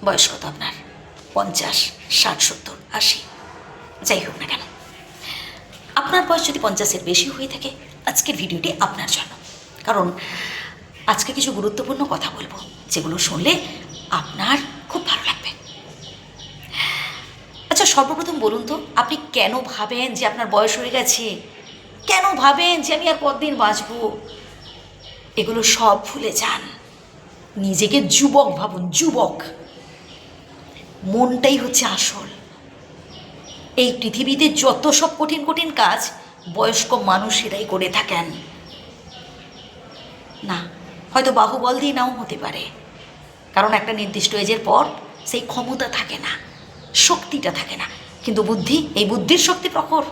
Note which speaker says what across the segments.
Speaker 1: বয়স কত আপনার? 50, 60, 70, 80, যাই হোক না কেন, আপনার বয়স যদি 50-এর বেশি হয়ে থাকে, আজকের ভিডিওটি আপনার জন্য। কারণ আজকে কিছু গুরুত্বপূর্ণ কথা বলবো, যেগুলো শুনলে আপনার খুব ভালো লাগবে। আচ্ছা, সর্বপ্রথম বলুন তো, আপনি কেন ভাবেন যে আপনার বয়স হয়ে গেছে? কেন ভাবেন যে আমি আর কতদিন বাঁচবো? এগুলো সব ভুলে যান। নিজেকে যুবক ভাবুন, যুবক। মনটাই হচ্ছে আসল। এই পৃথিবীতে যত সব কঠিন কঠিন কাজ বয়স্ক মানুষেরাই করে থাকেন। না, হয়তো বাহুবল দিয়ে নাও হতে পারে, কারণ একটা নির্দিষ্ট এজের পর সেই ক্ষমতা থাকে না, শক্তিটা থাকে না। কিন্তু বুদ্ধি, এই বুদ্ধির শক্তি প্রখর।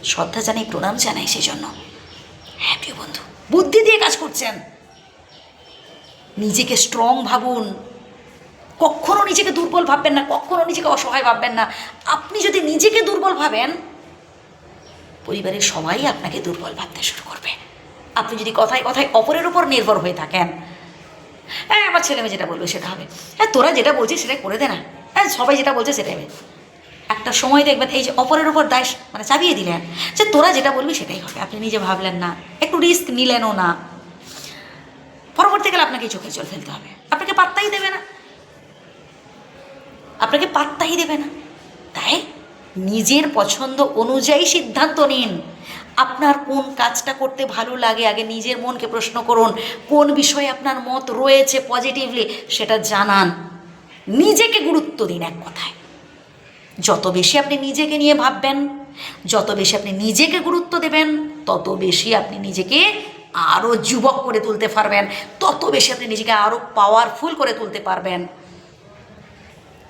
Speaker 1: শ্রদ্ধা জানাই, প্রণাম জানাই সেই জন্য। হ্যাঁ প্রিয় বন্ধু, বুদ্ধি দিয়ে কাজ করছেন। নিজেকে স্ট্রং ভাবুন, কখনো নিজেকে দুর্বল ভাববেন না, কখনো নিজেকে অসহায় ভাববেন না। আপনি যদি নিজেকে দুর্বল ভাবেন, পরিবারের সবাই আপনাকে দুর্বল ভাবতে শুরু করবে। আপনি যদি কথায় কথায় অপরের উপর নির্ভর হয়ে থাকেন, হ্যাঁ আমার ছেলে মেয়ে যেটা বলবে সেটা হবে, হ্যাঁ তোরা যেটা বলছিস সেটাই করে দে না, হ্যাঁ সবাই যেটা বলছে সেটাই হবে। একটা সময় দেখবেন এই যে অপরের উপর দায় চাপিয়ে দিলেন, যে তোরা যেটা বলবি সেটাই হবে। আপনি নিজে ভাবলেন না, একটু রিস্ক নিলেনও না, পরবর্তীকালে আপনাকে চোখে জল ফেলতে হবে। আপনাকে পাত্তাই দেবে না, আপনাকে পাত্তাই দেবে না। তাই নিজের পছন্দ অনুযায়ী সিদ্ধান্ত নিন। আপনার কোন কাজটা করতে ভালো লাগে, আগে নিজের মনকে প্রশ্ন করুন। কোন বিষয়ে আপনার মত রয়েছে পজিটিভলি, সেটা জানান। নিজেকে গুরুত্ব দিন। এক কথায়, যত বেশি আপনি নিজেকে নিয়ে ভাববেন, যত বেশি আপনি নিজেকে গুরুত্ব দেবেন, তত বেশি আপনি নিজেকে আরও যুবক করে তুলতে পারবেন, তত বেশি আপনি নিজেকে আরও পাওয়ারফুল করে তুলতে পারবেন।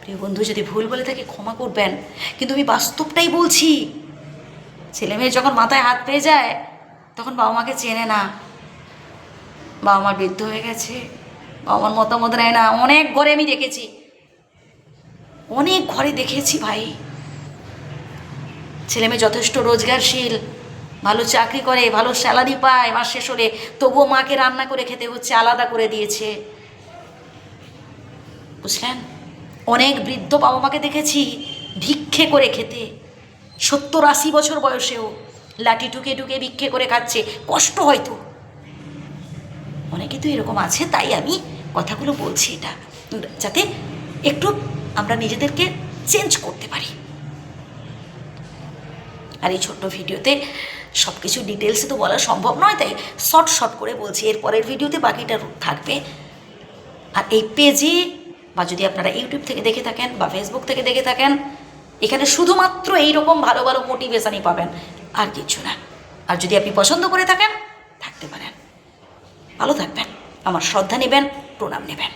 Speaker 1: প্রিয় বন্ধু, যদি ভুল বলে থাকি ক্ষমা করবেন, কিন্তু আমি বাস্তবটাই বলছি। ছেলে মেয়ে যখন মাথায় হাত পেয়ে যায়, তখন বাবা মাকে চেনে না। বাবা মা বৃদ্ধ হয়ে গেছে, বাবা মার মতামত নেয় না। অনেক ঘরে আমি দেখেছি, অনেক ঘরে দেখেছি ভাই। ছেলে মেয়ে যথেষ্ট রোজগারশীল, ভালো চাকরি করে, ভালো স্যালারি পায়, মাস শেষ হলে তবুও মাকে রান্না করে খেতে হচ্ছে, আলাদা করে দিয়েছে। বুঝলেন? অনেক বৃদ্ধ বাবা মাকে দেখেছি ভিক্ষে করে খেতে, 70-80 বছর বয়সেও লাঠি ঠুকে ঠুকে ভিক্ষে করে খাচ্ছে। কষ্ট হয়তো, অনেকে তো এরকম আছে। তাই আমি কথাগুলো বলছি, এটা যাতে একটু আমরা নিজেদেরকে চেঞ্জ করতে পারি। আর এই ছোট্ট ভিডিওতে সব কিছু ডিটেলসে তো বলা সম্ভব নয়, তাই শর্ট করে বলছি। এর পরের ভিডিওতে বাকিটা থাকবে। আর এই পেজে, বা যদি আপনারা ইউটিউব থেকে দেখে থাকেন বা ফেসবুক থেকে দেখে থাকেন, এখানে শুধুমাত্র এইরকম ভালো ভালো মোটিভেশনই পাবেন, আর কিছু না। আর যদি আপনি পছন্দ করে থাকেন, থাকতে পারেন। ভালো থাকবেন, আমার শ্রদ্ধা নেবেন, প্রণাম নেবেন।